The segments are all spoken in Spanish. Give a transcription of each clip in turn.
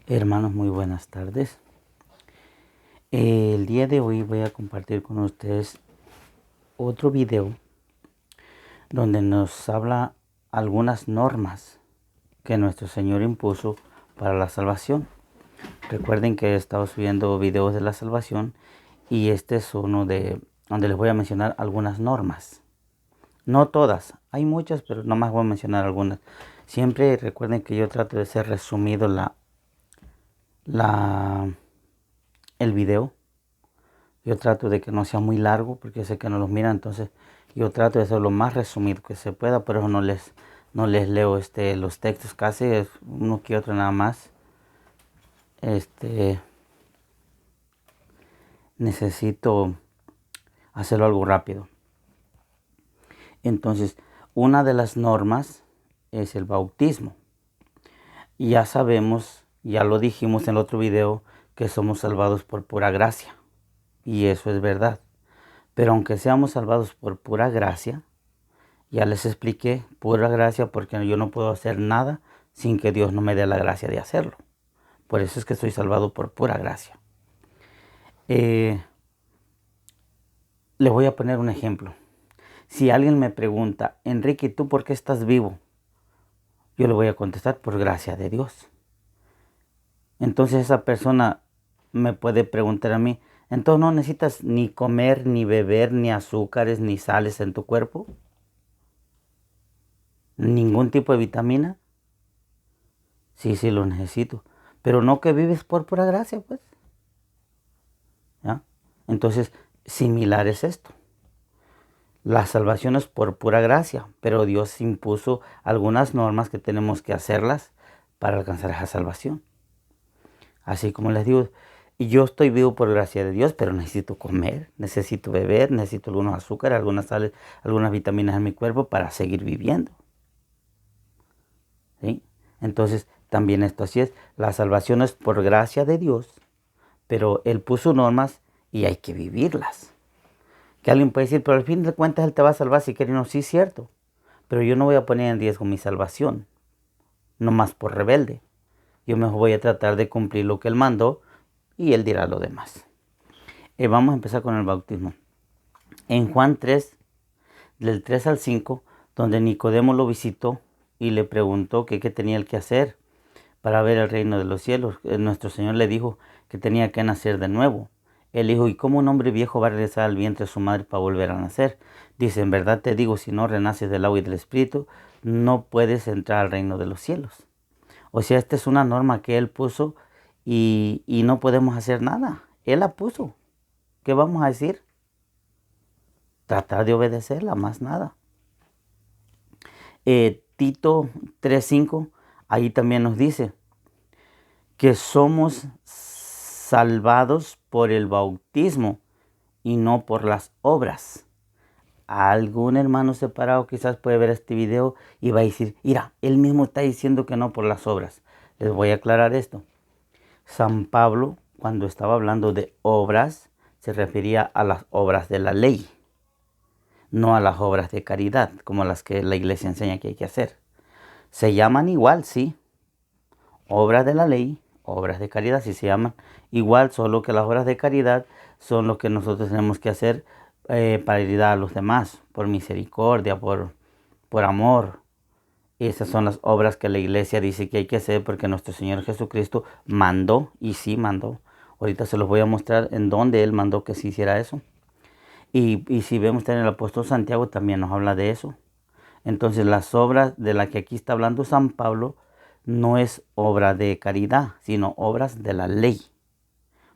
Hermanos, muy buenas tardes. El día de hoy voy a compartir con ustedes otro video donde nos habla algunas normas que nuestro Señor impuso para la salvación. Recuerden que he estado subiendo videos de la salvación y este es uno de donde les voy a mencionar algunas normas. No todas, hay muchas, pero nomás voy a mencionar algunas. Siempre recuerden que yo trato de ser resumido el video. Yo trato de que no sea muy largo porque sé que no los miran, entonces yo trato de ser lo más resumido que se pueda, por eso no les leo los textos casi, es uno que otro nada más. Necesito hacerlo algo rápido. Entonces, una de las normas es el bautismo. Y ya sabemos, ya lo dijimos en el otro video, que somos salvados por pura gracia. Y eso es verdad. Pero aunque seamos salvados por pura gracia, ya les expliqué, pura gracia, porque yo no puedo hacer nada sin que Dios no me dé la gracia de hacerlo. Por eso es que soy salvado por pura gracia. Les voy a poner un ejemplo. Si alguien me pregunta, Enrique, ¿tú por qué estás vivo? Yo le voy a contestar, por gracia de Dios. Entonces esa persona me puede preguntar a mí, entonces no necesitas ni comer, ni beber, ni azúcares, ni sales en tu cuerpo, ningún tipo de vitamina. Sí, sí lo necesito, pero no que vives por pura gracia, pues. ¿Ya? Entonces, similar es esto. La salvación es por pura gracia, pero Dios impuso algunas normas que tenemos que hacerlas para alcanzar esa salvación. Así como les digo, yo estoy vivo por gracia de Dios, pero necesito comer, necesito beber, necesito algunos azúcares, algunas sales, algunas vitaminas en mi cuerpo para seguir viviendo. ¿Sí? Entonces, también esto así es. La salvación es por gracia de Dios, pero Él puso normas y hay que vivirlas. Que alguien puede decir, pero al fin de cuentas Él te va a salvar si quiere. No, sí es cierto. Pero yo no voy a poner en riesgo mi salvación, no más por rebelde. Yo mejor voy a tratar de cumplir lo que Él mandó y Él dirá lo demás. Vamos a empezar con el bautismo. En Juan 3, del 3 al 5, donde Nicodemo lo visitó y le preguntó qué tenía él que hacer para ver el reino de los cielos. Nuestro Señor le dijo que tenía que nacer de nuevo. Él dijo, ¿y cómo un hombre viejo va a regresar al vientre de su madre para volver a nacer? Dice, en verdad te digo, si no renaces del agua y del Espíritu, no puedes entrar al reino de los cielos. O sea, esta es una norma que Él puso y no podemos hacer nada. Él la puso. ¿Qué vamos a decir? Tratar de obedecerla, más nada. Tito 3:5, ahí también nos dice que somos salvados por el bautismo y no por las obras. Algún hermano separado quizás puede ver este video y va a decir, mira, él mismo está diciendo que no por las obras. Les voy a aclarar esto. San Pablo, cuando estaba hablando de obras, se refería a las obras de la ley, no a las obras de caridad, como las que la iglesia enseña que hay que hacer. Se llaman igual, sí, obras de la ley, obras de caridad, sí se llaman igual, solo que las obras de caridad son lo que nosotros tenemos que hacer para ayudar a los demás, por misericordia, por amor. Esas son las obras que la iglesia dice que hay que hacer porque nuestro Señor Jesucristo mandó, y sí mandó. Ahorita se los voy a mostrar en dónde Él mandó que se hiciera eso. Y si vemos en el apóstol Santiago también nos habla de eso. Entonces las obras de las que aquí está hablando San Pablo no es obra de caridad, sino obras de la ley.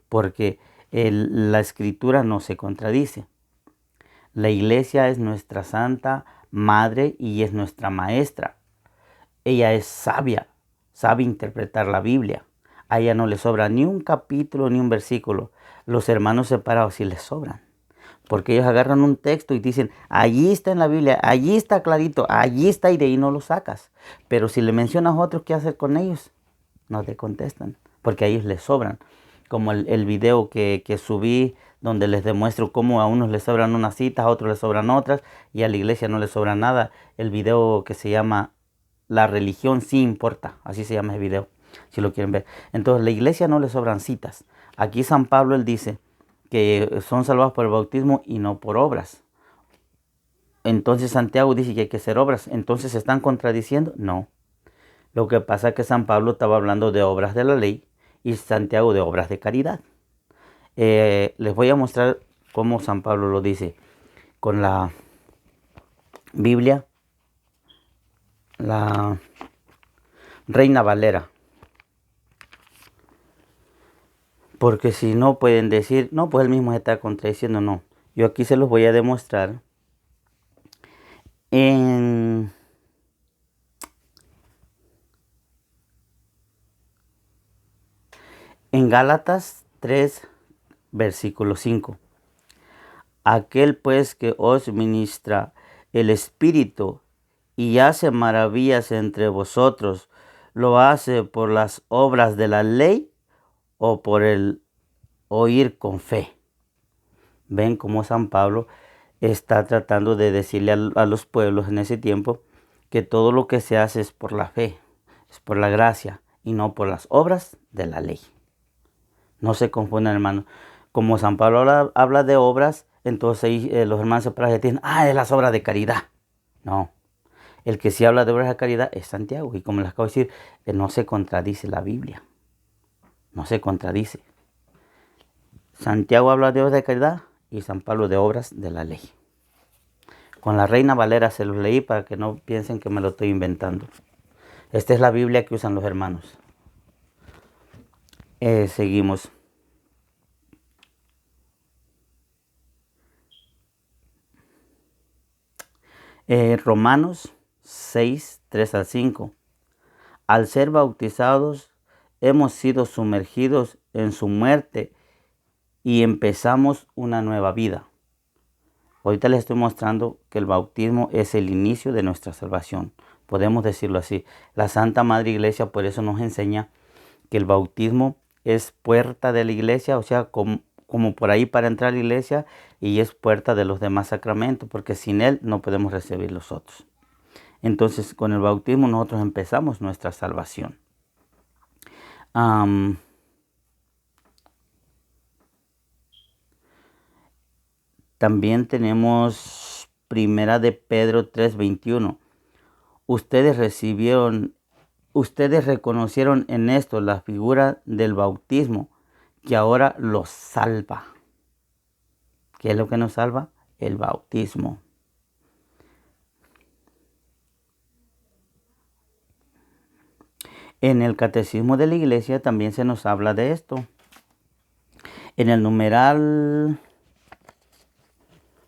Porque la escritura no se contradice. La iglesia es nuestra santa madre y es nuestra maestra. Ella es sabia, sabe interpretar la Biblia. A ella no le sobra ni un capítulo ni un versículo. Los hermanos separados sí les sobran. Porque ellos agarran un texto y dicen, allí está en la Biblia, allí está clarito, allí está y de ahí no lo sacas. Pero si le mencionas a otro, ¿qué hacer con ellos? No te contestan, porque a ellos les sobran. Como el video que subí, donde les demuestro cómo a unos les sobran unas citas, a otros les sobran otras, y a la iglesia no les sobra nada. El video que se llama La religión sí importa, así se llama el video. si lo quieren ver. Entonces, la iglesia no le sobran citas. Aquí San Pablo, él dice que son salvados por el bautismo y no por obras. Entonces, Santiago dice que hay que hacer obras. Entonces, ¿se están contradiciendo? No. Lo que pasa es que San Pablo estaba hablando de obras de la ley y Santiago de obras de caridad. Les voy a mostrar cómo San Pablo lo dice con la Biblia, la Reina Valera. Porque si no pueden decir, no, pues él mismo se está contradiciendo. No, yo aquí se los voy a demostrar en Gálatas 3, versículo 5. Aquel pues que os ministra el Espíritu y hace maravillas entre vosotros, ¿lo hace por las obras de la ley o por el oír con fe? Ven cómo San Pablo está tratando de decirle a los pueblos en ese tiempo que todo lo que se hace es por la fe, es por la gracia y no por las obras de la ley. No se confundan, hermanos. Como San Pablo habla de obras, entonces ahí los hermanos separados tienen, es las obras de caridad. No. El que sí habla de obras de caridad es Santiago. Y como les acabo de decir, no se contradice la Biblia. No se contradice. Santiago habla de obras de caridad y San Pablo de obras de la ley. Con la Reina Valera se los leí para que no piensen que me lo estoy inventando. Esta es la Biblia que usan los hermanos. Seguimos. Romanos 6, 3 al 5. Al ser bautizados, hemos sido sumergidos en su muerte y empezamos una nueva vida. Ahorita les estoy mostrando que el bautismo es el inicio de nuestra salvación. Podemos decirlo así. La Santa Madre Iglesia por eso nos enseña que el bautismo es puerta de la iglesia, o sea, como por ahí para entrar a la iglesia, y es puerta de los demás sacramentos, porque sin él no podemos recibir los otros. Entonces, con el bautismo nosotros empezamos nuestra salvación. También tenemos Primera de Pedro 3:21. Ustedes reconocieron en esto la figura del bautismo que ahora los salva. ¿Qué es lo que nos salva? El bautismo. En el Catecismo de la Iglesia también se nos habla de esto. En el numeral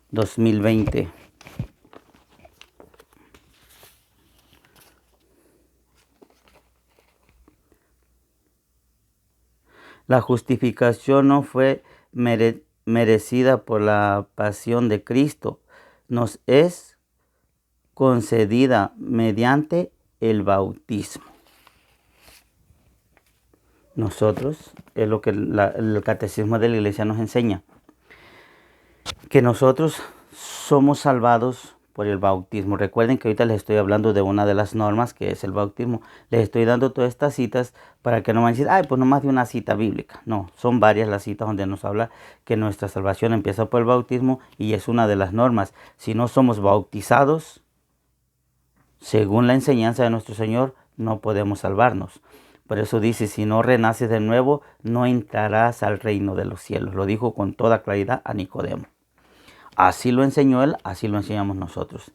2020. La justificación no fue merecida por la pasión de Cristo. Nos es concedida mediante el bautismo. Nosotros, es lo que el Catecismo de la Iglesia nos enseña, que nosotros somos salvados por el bautismo. Recuerden que ahorita les estoy hablando de una de las normas que es el bautismo. Les estoy dando todas estas citas para que no van a decir, pues nomás de una cita bíblica. No, son varias las citas donde nos habla que nuestra salvación empieza por el bautismo y es una de las normas. Si no somos bautizados, según la enseñanza de nuestro Señor, no podemos salvarnos. Por eso dice, si no renaces de nuevo, no entrarás al reino de los cielos. Lo dijo con toda claridad a Nicodemo. Así lo enseñó él, así lo enseñamos nosotros.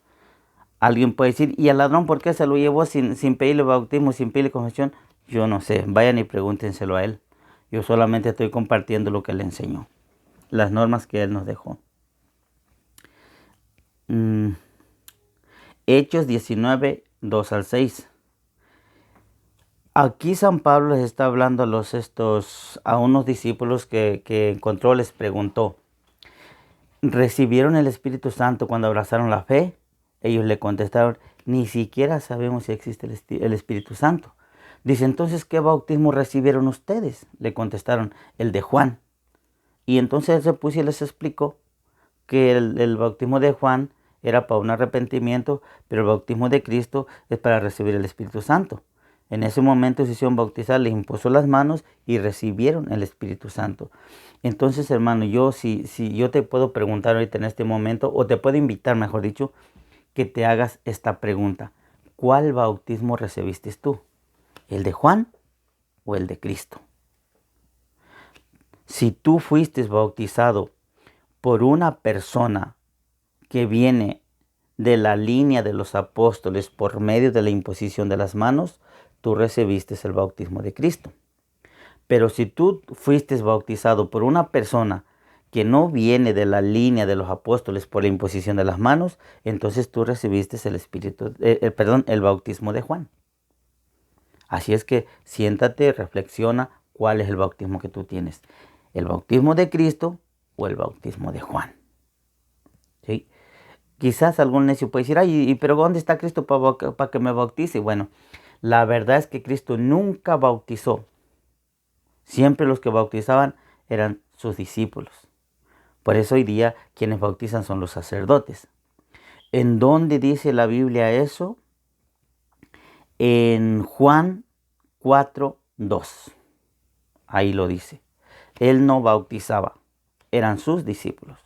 Alguien puede decir, ¿y al ladrón por qué se lo llevó sin pedirle bautismo, sin pedirle confesión? Yo no sé, vayan y pregúntenselo a él. Yo solamente estoy compartiendo lo que él enseñó, las normas que él nos dejó. Hechos 19, 2 al 6. Aquí San Pablo les está hablando a unos discípulos que encontró, les preguntó, ¿recibieron el Espíritu Santo cuando abrazaron la fe? Ellos le contestaron, ni siquiera sabemos si existe el Espíritu Santo. Dice, entonces, ¿qué bautismo recibieron ustedes? Le contestaron, el de Juan. Y entonces él se puso y les explicó que el bautismo de Juan era para un arrepentimiento, pero el bautismo de Cristo es para recibir el Espíritu Santo. En ese momento se hicieron bautizar, les impuso las manos y recibieron el Espíritu Santo. Entonces, hermano, si yo te puedo preguntar ahorita en este momento, o te puedo invitar, mejor dicho, que te hagas esta pregunta. ¿Cuál bautismo recibiste tú? ¿El de Juan o el de Cristo? Si tú fuiste bautizado por una persona que viene de la línea de los apóstoles por medio de la imposición de las manos, tú recibiste el bautismo de Cristo. Pero si tú fuiste bautizado por una persona que no viene de la línea de los apóstoles por la imposición de las manos, entonces tú recibiste el bautismo de Juan. Así es que siéntate, reflexiona cuál es el bautismo que tú tienes. ¿El bautismo de Cristo o el bautismo de Juan? ¿Sí? Quizás algún necio puede decir, ay, pero ¿dónde está Cristo para que me bautice? Bueno, la verdad es que Cristo nunca bautizó. Siempre los que bautizaban eran sus discípulos. Por eso hoy día quienes bautizan son los sacerdotes. ¿En dónde dice la Biblia eso? En Juan 4:2. Ahí lo dice. Él no bautizaba, eran sus discípulos.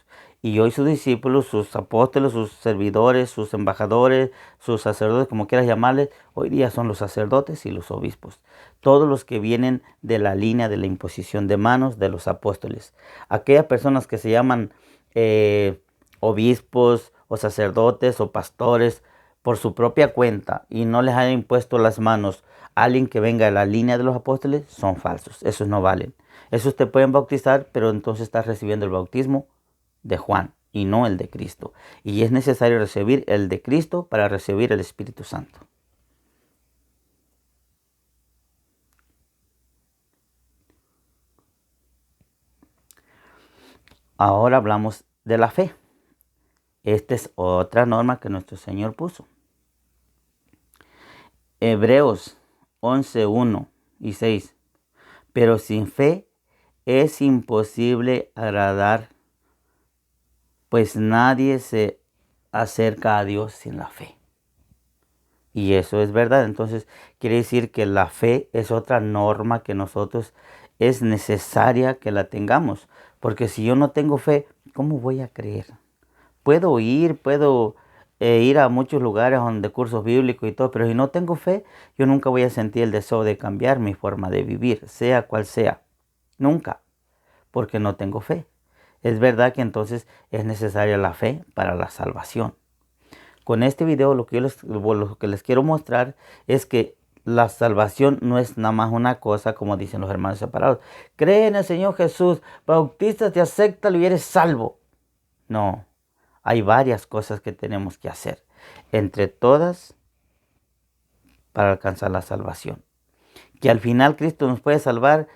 Y hoy sus discípulos, sus apóstoles, sus servidores, sus embajadores, sus sacerdotes, como quieras llamarles, hoy día son los sacerdotes y los obispos. Todos los que vienen de la línea de la imposición de manos de los apóstoles. Aquellas personas que se llaman obispos o sacerdotes o pastores por su propia cuenta y no les han impuesto las manos a alguien que venga de la línea de los apóstoles, son falsos. Esos no valen. Esos te pueden bautizar, pero entonces estás recibiendo el bautismo de Juan y no el de Cristo. Y es necesario recibir el de Cristo para recibir el Espíritu Santo. Ahora hablamos de la fe. Esta es otra norma que nuestro Señor puso. Hebreos 11:1 y 6. Pero sin fe es imposible agradar, pues nadie se acerca a Dios sin la fe. Y eso es verdad. Entonces quiere decir que la fe es otra norma que nosotros es necesaria que la tengamos. Porque si yo no tengo fe, ¿cómo voy a creer? Puedo ir a muchos lugares donde cursos bíblicos y todo, pero si no tengo fe, yo nunca voy a sentir el deseo de cambiar mi forma de vivir, sea cual sea. Nunca, porque no tengo fe. Es verdad que entonces es necesaria la fe para la salvación. Con este video lo que les quiero mostrar es que la salvación no es nada más una cosa, como dicen los hermanos separados. Cree en el Señor Jesús, bautízate, acéptalo y eres salvo. No, hay varias cosas que tenemos que hacer. Entre todas, para alcanzar la salvación. Que al final Cristo nos puede salvar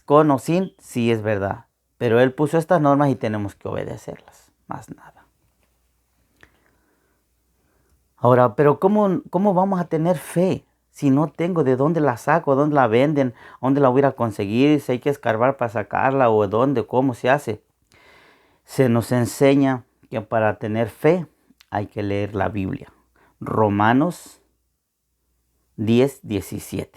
con o sin, sí es verdad. Pero Él puso estas normas y tenemos que obedecerlas, más nada. Ahora, pero ¿cómo vamos a tener fe si no tengo de dónde la saco, dónde la venden, dónde la voy a conseguir, si hay que escarbar para sacarla o dónde, cómo se hace? Se nos enseña que para tener fe hay que leer la Biblia. Romanos 10:17.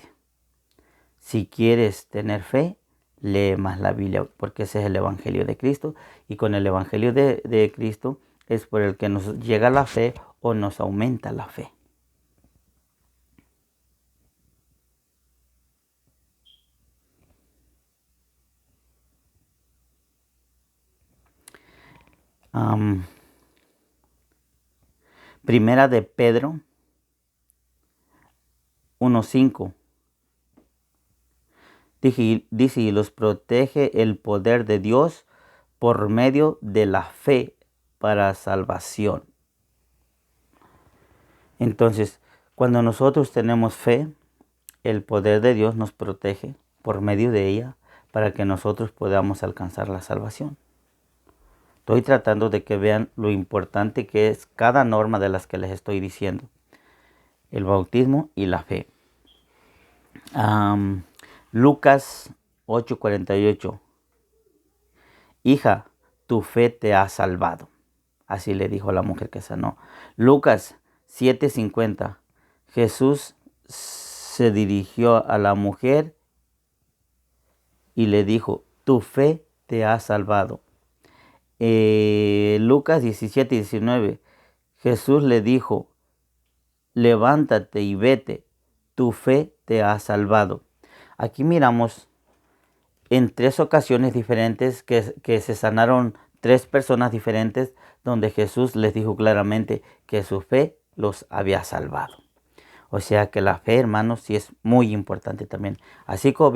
Si quieres tener fe, lee más la Biblia, porque ese es el Evangelio de Cristo. Y con el Evangelio de Cristo es por el que nos llega la fe o nos aumenta la fe. Primera de Pedro 1:5. Dice, y los protege el poder de Dios por medio de la fe para salvación. Entonces, cuando nosotros tenemos fe, el poder de Dios nos protege por medio de ella para que nosotros podamos alcanzar la salvación. Estoy tratando de que vean lo importante que es cada norma de las que les estoy diciendo. El bautismo y la fe. Lucas 8:48. Hija, tu fe te ha salvado. Así le dijo a la mujer que sanó. Lucas 7:50. Jesús se dirigió a la mujer y le dijo, tu fe te ha salvado. Lucas 17:19, Jesús le dijo, levántate y vete, tu fe te ha salvado. Aquí miramos en 3 ocasiones diferentes que se sanaron 3 personas diferentes, donde Jesús les dijo claramente que su fe los había salvado. O sea que la fe, hermanos, sí es muy importante también. Así como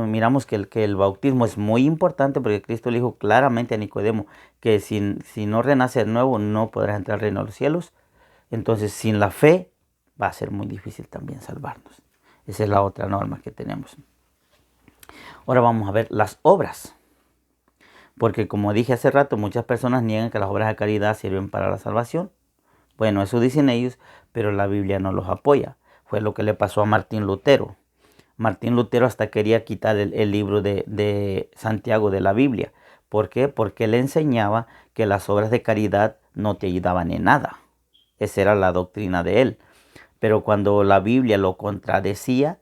miramos que el bautismo es muy importante, porque Cristo le dijo claramente a Nicodemo que si no renace de nuevo no podrás entrar al reino de los cielos. Entonces sin la fe va a ser muy difícil también salvarnos. Esa es la otra norma que tenemos. Ahora vamos a ver las obras. Porque como dije hace rato, muchas personas niegan que las obras de caridad sirven para la salvación. Bueno, eso dicen ellos, pero la Biblia no los apoya. Fue lo que le pasó a Martín Lutero. Martín Lutero hasta quería quitar el libro de Santiago de la Biblia. ¿Por qué? Porque él enseñaba que las obras de caridad no te ayudaban en nada. Esa era la doctrina de él. Pero cuando la Biblia lo contradecía,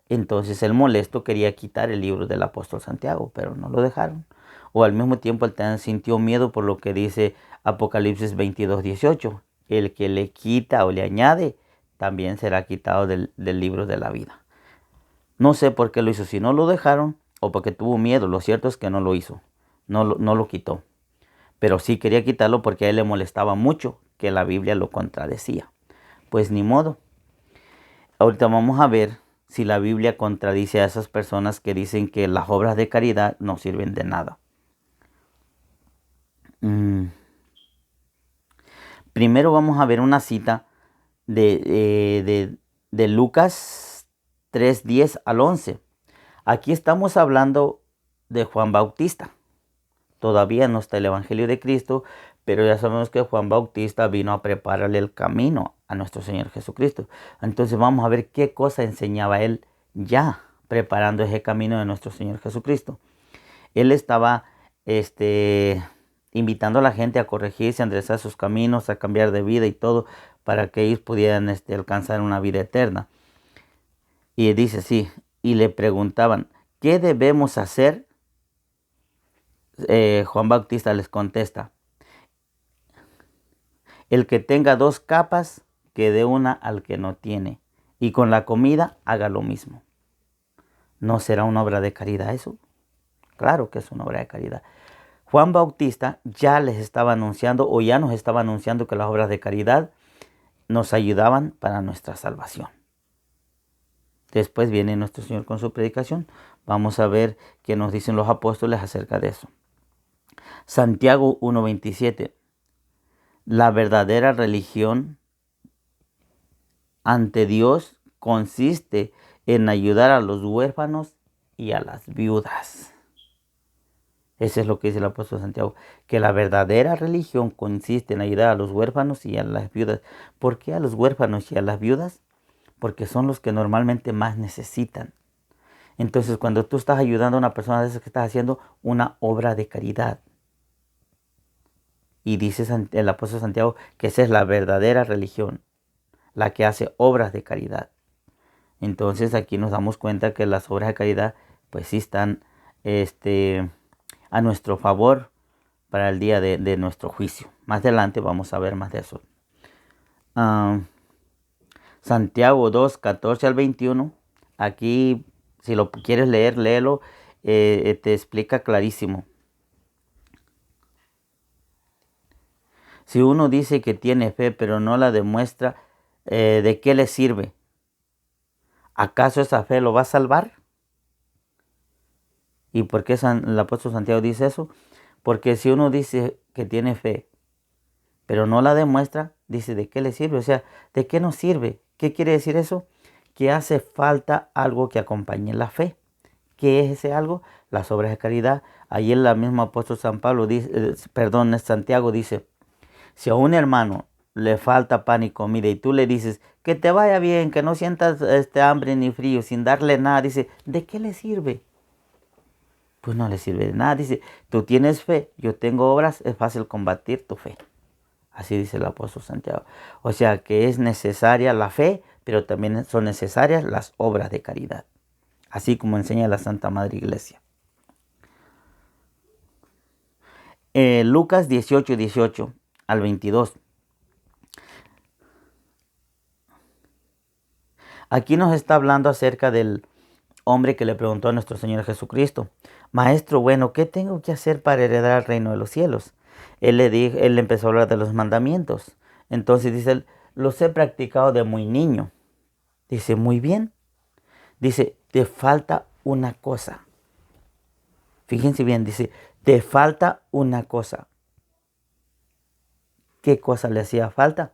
entonces él molesto quería quitar el libro del apóstol Santiago, pero no lo dejaron. O al mismo tiempo él también sintió miedo por lo que dice Apocalipsis 22:18. El que le quita o le añade, también será quitado del libro de la vida. No sé por qué lo hizo, si no lo dejaron o porque tuvo miedo. Lo cierto es que no lo hizo, no lo quitó. Pero sí quería quitarlo porque a él le molestaba mucho que la Biblia lo contradecía. Pues ni modo. Ahorita vamos a ver si la Biblia contradice a esas personas que dicen que las obras de caridad no sirven de nada. Primero vamos a ver una cita de Lucas 3:10 al 11. Aquí estamos hablando de Juan Bautista. Todavía no está el Evangelio de Cristo, pero ya sabemos que Juan Bautista vino a prepararle el camino a nuestro Señor Jesucristo. Entonces vamos a ver qué cosa enseñaba él ya preparando ese camino de nuestro Señor Jesucristo. Él estaba invitando a la gente a corregirse, a enderezar sus caminos, a cambiar de vida y todo, para que ellos pudieran alcanzar una vida eterna. Y dice así, y le preguntaban, ¿qué debemos hacer? Juan Bautista les contesta, el que tenga 2 capas, que dé una al que no tiene, y con la comida haga lo mismo. ¿No será una obra de caridad eso? Claro que es una obra de caridad. Juan Bautista ya les estaba anunciando, o ya nos estaba anunciando, que las obras de caridad nos ayudaban para nuestra salvación. Después viene nuestro Señor con su predicación. Vamos a ver qué nos dicen los apóstoles acerca de eso. Santiago 1:27. La verdadera religión ante Dios consiste en ayudar a los huérfanos y a las viudas. Eso es lo que dice el apóstol Santiago, que la verdadera religión consiste en ayudar a los huérfanos y a las viudas. ¿Por qué a los huérfanos y a las viudas? Porque son los que normalmente más necesitan. Entonces, cuando tú estás ayudando a una persona de esas, que estás haciendo una obra de caridad. Y dice el apóstol Santiago que esa es la verdadera religión, la que hace obras de caridad. Entonces aquí nos damos cuenta que las obras de caridad pues sí están a nuestro favor para el día de nuestro juicio. Más adelante vamos a ver más de eso. Santiago 2:14 al 21. Aquí, si lo quieres leer, léelo. Te explica clarísimo. Si uno dice que tiene fe pero no la demuestra, ¿de qué le sirve? ¿Acaso esa fe lo va a salvar? ¿Y por qué el apóstol Santiago dice eso? Porque si uno dice que tiene fe pero no la demuestra, dice, ¿de qué le sirve? O sea, ¿de qué nos sirve? ¿Qué quiere decir eso? Que hace falta algo que acompañe la fe. ¿Qué es ese algo? Las obras de caridad. Ahí el mismo apóstol Santiago dice, si a un hermano le falta pan y comida y tú le dices que te vaya bien, que no sientas hambre ni frío, sin darle nada, dice, ¿de qué le sirve? Pues no le sirve de nada. Dice, tú tienes fe, yo tengo obras, es fácil combatir tu fe. Así dice el apóstol Santiago. O sea que es necesaria la fe, pero también son necesarias las obras de caridad, así como enseña la Santa Madre Iglesia. Lucas 18 al 22. Aquí nos está hablando acerca del hombre que le preguntó a nuestro Señor Jesucristo: Maestro bueno, ¿qué tengo que hacer para heredar el reino de los cielos? Él le empezó a hablar de los mandamientos. Entonces dice él: los he practicado de muy niño. Dice: muy bien. Dice: te falta una cosa. Fíjense bien, dice: te falta una cosa. ¿Qué cosa le hacía falta?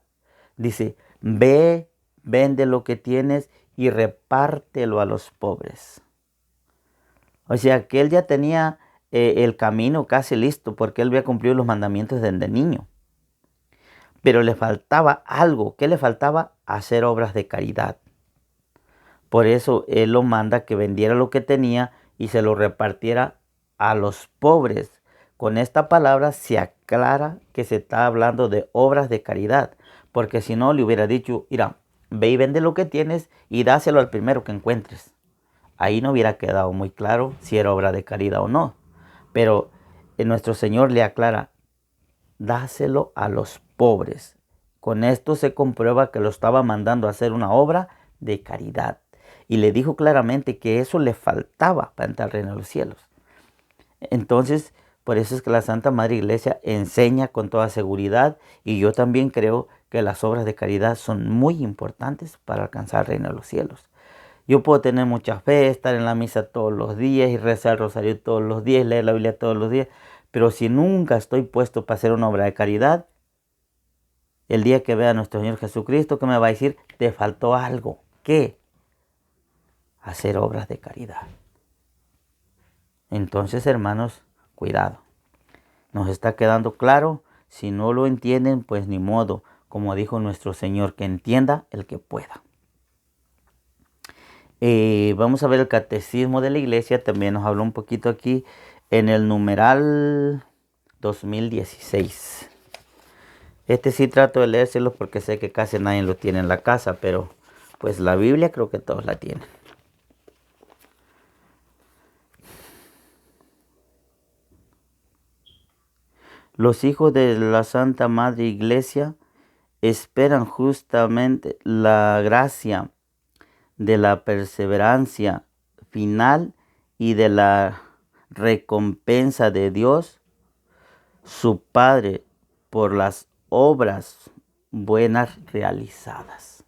Dice: ve, vende lo que tienes y repártelo a los pobres. O sea que él ya tenía el camino casi listo, porque él había cumplido los mandamientos desde niño. Pero le faltaba algo. ¿Qué le faltaba? Hacer obras de caridad. Por eso él lo manda que vendiera lo que tenía y se lo repartiera a los pobres. Con esta palabra se aclara que se está hablando de obras de caridad. Porque si no, le hubiera dicho: mira, ve y vende lo que tienes y dáselo al primero que encuentres. Ahí no hubiera quedado muy claro si era obra de caridad o no. Pero nuestro Señor le aclara: dáselo a los pobres. Con esto se comprueba que lo estaba mandando a hacer una obra de caridad. Y le dijo claramente que eso le faltaba para entrar al reino de los cielos. Entonces, por eso es que la Santa Madre Iglesia enseña con toda seguridad, y yo también creo que las obras de caridad son muy importantes para alcanzar el reino de los cielos. Yo puedo tener mucha fe, estar en la misa todos los días y rezar el rosario todos los días, leer la Biblia todos los días, pero si nunca estoy puesto para hacer una obra de caridad, el día que vea a nuestro Señor Jesucristo, ¿qué me va a decir? Te faltó algo. ¿Qué? Hacer obras de caridad. Entonces, hermanos, cuidado. Nos está quedando claro. Si no lo entienden, pues ni modo. Como dijo nuestro Señor, que entienda el que pueda. Vamos a ver el catecismo de la iglesia. También nos habló un poquito aquí en el numeral 2016. Este sí trato de leérselo porque sé que casi nadie lo tiene en la casa, pero pues la Biblia creo que todos la tienen. Los hijos de la Santa Madre Iglesia esperan justamente la gracia de la perseverancia final y de la recompensa de Dios, su Padre, por las obras buenas realizadas.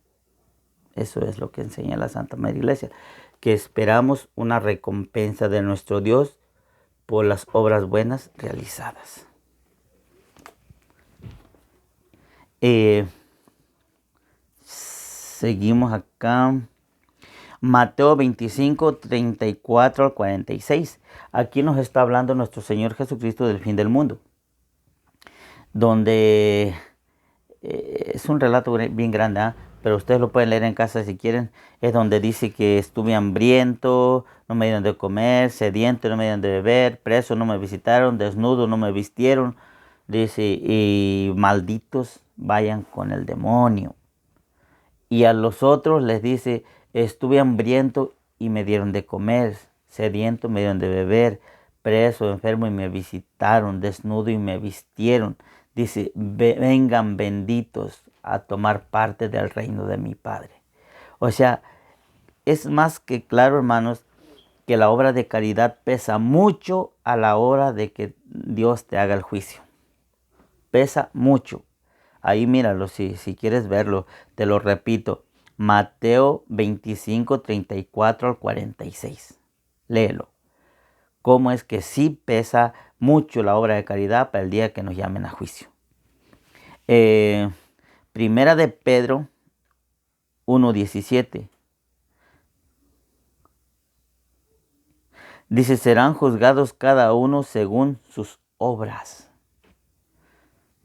Eso es lo que enseña la Santa Madre Iglesia, que esperamos una recompensa de nuestro Dios por las obras buenas realizadas. Seguimos acá. Mateo 25, 34 al 46. Aquí nos está hablando nuestro Señor Jesucristo del fin del mundo. Donde es un relato bien grande, pero ustedes lo pueden leer en casa si quieren. Es donde dice que estuve hambriento, no me dieron de comer, sediento, no me dieron de beber, preso, no me visitaron, desnudo, no me vistieron. Dice: y malditos vayan con el demonio. Y a los otros les dice: estuve hambriento y me dieron de comer, sediento me dieron de beber, preso, enfermo y me visitaron, desnudo y me vistieron. Dice: vengan benditos a tomar parte del reino de mi Padre. O sea, es más que claro, hermanos, que la obra de caridad pesa mucho a la hora de que Dios te haga el juicio. Pesa mucho. Ahí míralo, si quieres verlo, te lo repito. Mateo 25, 34 al 46. Léelo. Cómo es que sí pesa mucho la obra de caridad para el día que nos llamen a juicio. Primera de Pedro 1:17. Dice: serán juzgados cada uno según sus obras.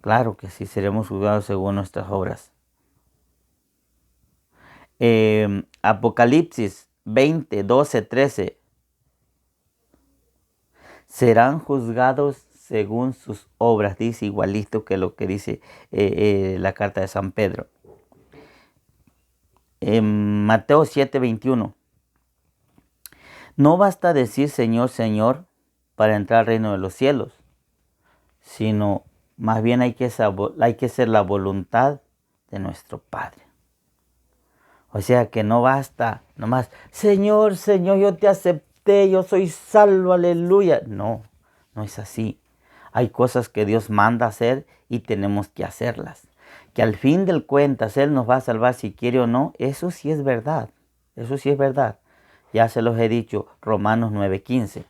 Claro que sí, seremos juzgados según nuestras obras. Apocalipsis 20, 12, 13. Serán juzgados según sus obras. Dice igualito que lo que dice la carta de San Pedro. En Mateo 7:21. No basta decir Señor, Señor para entrar al reino de los cielos, sino más bien hay que hacer la voluntad de nuestro Padre. O sea que no basta nomás, Señor, Señor, yo te acepté, yo soy salvo, aleluya. No, no es así. Hay cosas que Dios manda hacer y tenemos que hacerlas. Que al fin del cuentas Él nos va a salvar si quiere o no, eso sí es verdad. Eso sí es verdad. Ya se los he dicho, Romanos 9:15.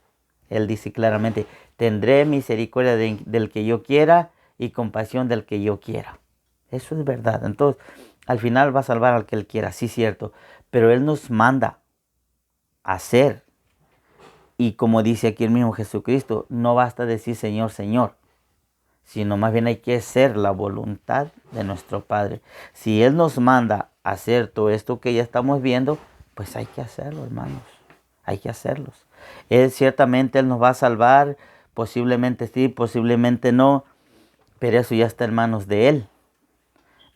Él dice claramente, tendré misericordia del que yo quiera y compasión del que yo quiera. Eso es verdad. Entonces, al final va a salvar al que Él quiera, sí, cierto. Pero Él nos manda a hacer. Y como dice aquí el mismo Jesucristo, no basta decir Señor, Señor, sino más bien hay que hacer la voluntad de nuestro Padre. Si Él nos manda a hacer todo esto que ya estamos viendo, pues hay que hacerlo, hermanos. Hay que hacerlos. Ciertamente Él nos va a salvar, posiblemente sí, posiblemente no, pero eso ya está en manos de Él.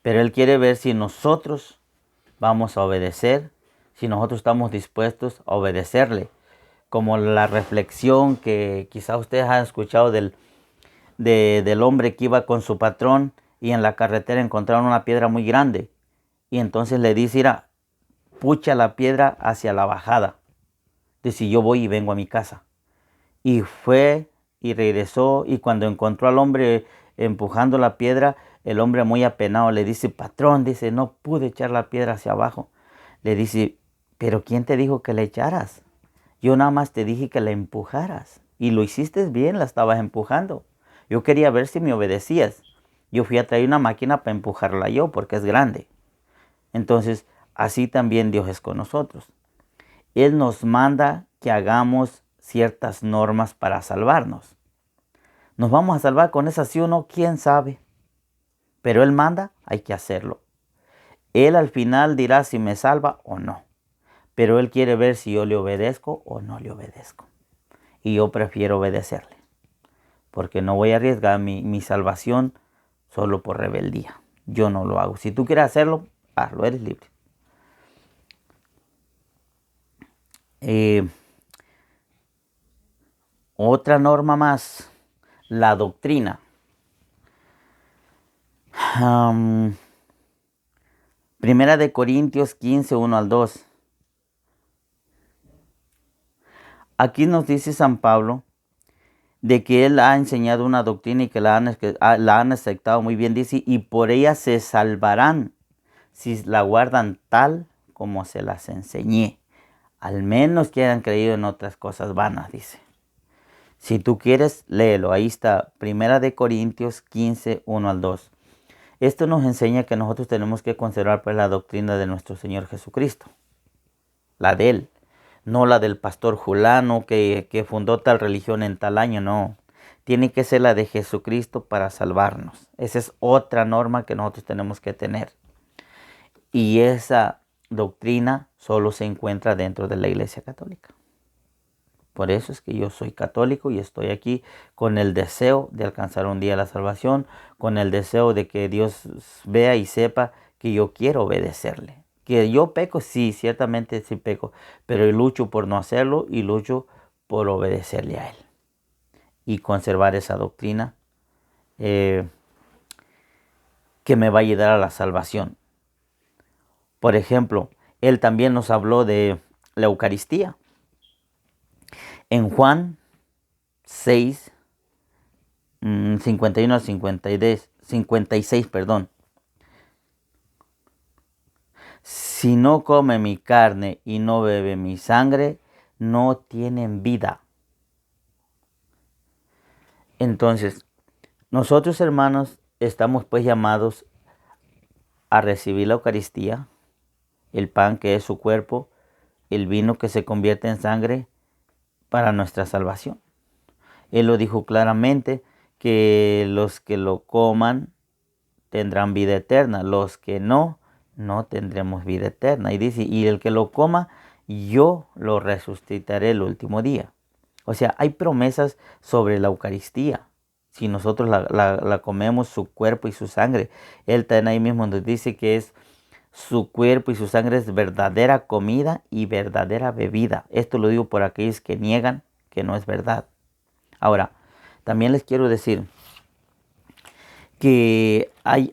Pero Él quiere ver si nosotros vamos a obedecer, si nosotros estamos dispuestos a obedecerle. Como la reflexión que quizá ustedes han escuchado del hombre que iba con su patrón y en la carretera encontraron una piedra muy grande. Y entonces le dice, mira, pucha la piedra hacia la bajada. Dice, yo voy y vengo a mi casa. Y fue y regresó, y cuando encontró al hombre empujando la piedra, el hombre muy apenado le dice, patrón, dice, no pude echar la piedra hacia abajo. Le dice, pero ¿quién te dijo que la echaras? Yo nada más te dije que la empujaras. Y lo hiciste bien, la estabas empujando. Yo quería ver si me obedecías. Yo fui a traer una máquina para empujarla yo, porque es grande. Entonces, así también Dios es con nosotros. Él nos manda que hagamos ciertas normas para salvarnos. ¿Nos vamos a salvar con esa sí o no? ¿Quién sabe? Pero Él manda, hay que hacerlo. Él al final dirá si me salva o no. Pero Él quiere ver si yo le obedezco o no le obedezco. Y yo prefiero obedecerle. Porque no voy a arriesgar mi salvación solo por rebeldía. Yo no lo hago. Si tú quieres hacerlo, hazlo, eres libre. Otra norma más, la doctrina. Primera de Corintios 15, 1 al 2. Aquí nos dice San Pablo de que él ha enseñado una doctrina y que la han aceptado muy bien. Dice, y por ella se salvarán si la guardan tal como se las enseñé. Al menos que hayan creído en otras cosas vanas, dice. Si tú quieres, léelo. Ahí está, Primera de Corintios 15, 1 al 2. Esto nos enseña que nosotros tenemos que conservar pues la doctrina de nuestro Señor Jesucristo. La de Él. No la del pastor Julano que fundó tal religión en tal año, no. Tiene que ser la de Jesucristo para salvarnos. Esa es otra norma que nosotros tenemos que tener. Y esa doctrina solo se encuentra dentro de la Iglesia Católica. Por eso es que yo soy católico y estoy aquí con el deseo de alcanzar un día la salvación, con el deseo de que Dios vea y sepa que yo quiero obedecerle. Que yo peco, sí, ciertamente sí peco, pero yo lucho por no hacerlo y lucho por obedecerle a Él. Y conservar esa doctrina que me va a ayudar a la salvación. Por ejemplo, Él también nos habló de la Eucaristía. En Juan 6, 51 al 56, perdón. Si no come mi carne y no bebe mi sangre, no tienen vida. Entonces, nosotros hermanos estamos pues llamados a recibir la Eucaristía, el pan que es su cuerpo, el vino que se convierte en sangre para nuestra salvación. Él lo dijo claramente que los que lo coman tendrán vida eterna, los que no tendremos vida eterna. Y dice, y el que lo coma, yo lo resucitaré el último día. O sea, hay promesas sobre la Eucaristía. Si nosotros la comemos, su cuerpo y su sangre. Él también ahí mismo nos dice que es su cuerpo y su sangre es verdadera comida y verdadera bebida. Esto lo digo por aquellos que niegan que no es verdad. Ahora, también les quiero decir que hay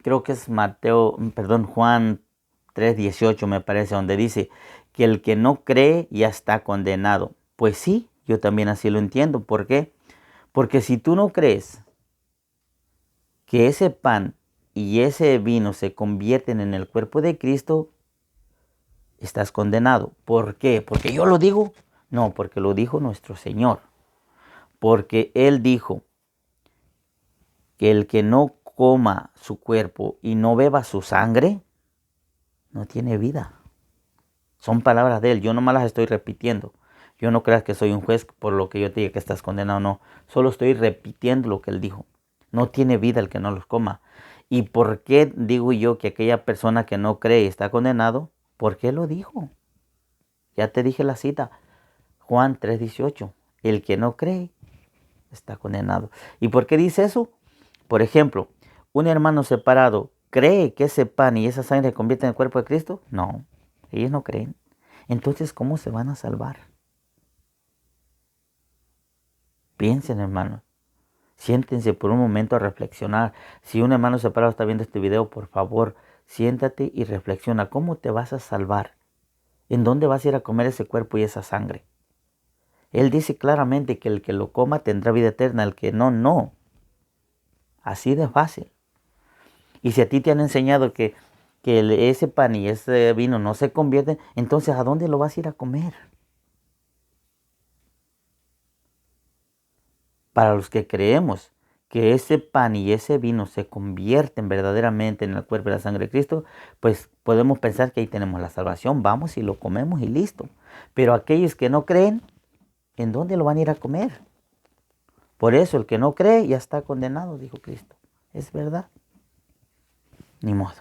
creo que es Juan 3:18 me parece, donde dice que el que no cree ya está condenado. Pues sí, yo también así lo entiendo. ¿Por qué? Porque si tú no crees que ese pan y ese vino se convierten en el cuerpo de Cristo, estás condenado. ¿Por qué? ¿Porque yo lo digo? No, porque lo dijo nuestro Señor. Porque Él dijo que el que no coma su cuerpo y no beba su sangre, no tiene vida. Son palabras de Él, yo nomás las estoy repitiendo. Yo no creas que soy un juez por lo que yo te diga que estás condenado, no. Solo estoy repitiendo lo que Él dijo. No tiene vida el que no los coma. ¿Y por qué digo yo que aquella persona que no cree está condenado? ¿Por qué lo dijo? Ya te dije la cita, Juan 3:18. El que no cree está condenado. ¿Y por qué dice eso? Por ejemplo, un hermano separado cree que ese pan y esa sangre se convierten en el cuerpo de Cristo. No, ellos no creen. Entonces, ¿cómo se van a salvar? Piensen, hermanos. Siéntense por un momento a reflexionar. Si un hermano separado está viendo este video, por favor, siéntate y reflexiona. ¿Cómo te vas a salvar? ¿En dónde vas a ir a comer ese cuerpo y esa sangre? Él dice claramente que el que lo coma tendrá vida eterna, el que no, no. Así de fácil. Y si a ti te han enseñado que ese pan y ese vino no se convierten, entonces ¿a dónde lo vas a ir a comer? Para los que creemos que ese pan y ese vino se convierten verdaderamente en el cuerpo y la sangre de Cristo, pues podemos pensar que ahí tenemos la salvación, vamos y lo comemos y listo. Pero aquellos que no creen, ¿en dónde lo van a ir a comer? Por eso el que no cree ya está condenado, dijo Cristo. Es verdad. Ni modo.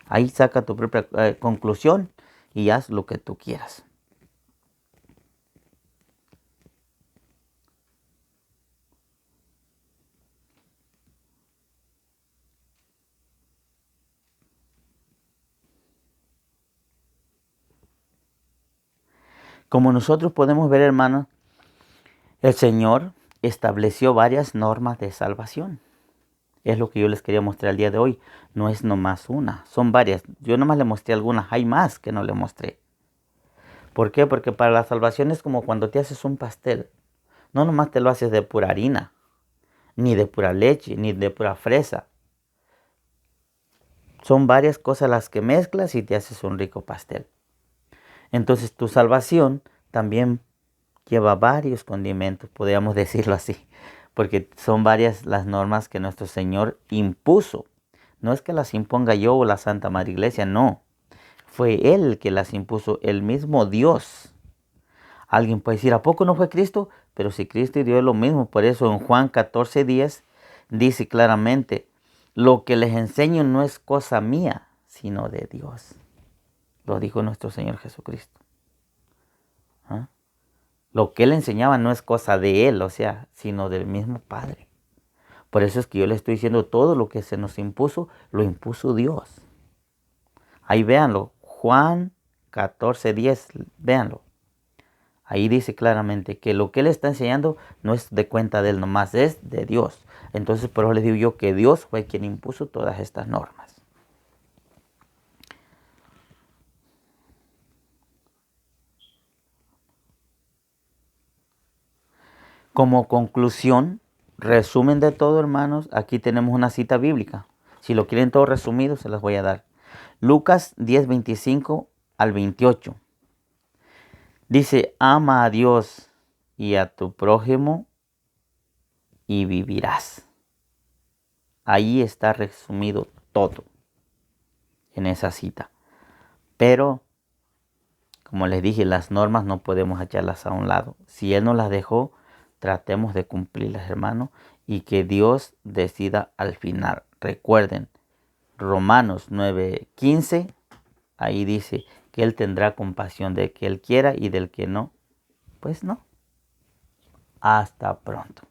Ahí saca tu propia conclusión y haz lo que tú quieras. Como nosotros podemos ver, hermanos, el Señor estableció varias normas de salvación. Es lo que yo les quería mostrar el día de hoy. No es nomás una, son varias. Yo nomás le mostré algunas, hay más que no le mostré. ¿Por qué? Porque para la salvación es como cuando te haces un pastel. No nomás te lo haces de pura harina, ni de pura leche, ni de pura fresa. Son varias cosas las que mezclas y te haces un rico pastel. Entonces tu salvación también lleva varios condimentos, podríamos decirlo así, porque son varias las normas que nuestro Señor impuso. No es que las imponga yo o la Santa Madre Iglesia, no. Fue Él el que las impuso, el mismo Dios. Alguien puede decir, ¿a poco no fue Cristo? Pero si Cristo dio lo mismo, por eso en Juan 14:10 dice claramente, lo que les enseño no es cosa mía, sino de Dios. Lo dijo nuestro Señor Jesucristo. ¿Ah? Lo que Él enseñaba no es cosa de Él, o sea, sino del mismo Padre. Por eso es que yo le estoy diciendo todo lo que se nos impuso, lo impuso Dios. Ahí véanlo, Juan 14:10, véanlo. Ahí dice claramente que lo que Él está enseñando no es de cuenta de Él nomás, es de Dios. Entonces por eso les digo yo que Dios fue quien impuso todas estas normas. Como conclusión, resumen de todo, hermanos, aquí tenemos una cita bíblica. Si lo quieren todo resumido, se las voy a dar. Lucas 10:25-28. Dice, ama a Dios y a tu prójimo y vivirás. Ahí está resumido todo en esa cita. Pero, como les dije, las normas no podemos echarlas a un lado. Si Él nos las dejó, tratemos de cumplirlas, hermano, y que Dios decida al final. Recuerden, Romanos 9:15, ahí dice que Él tendrá compasión del que Él quiera y del que no, pues no. Hasta pronto.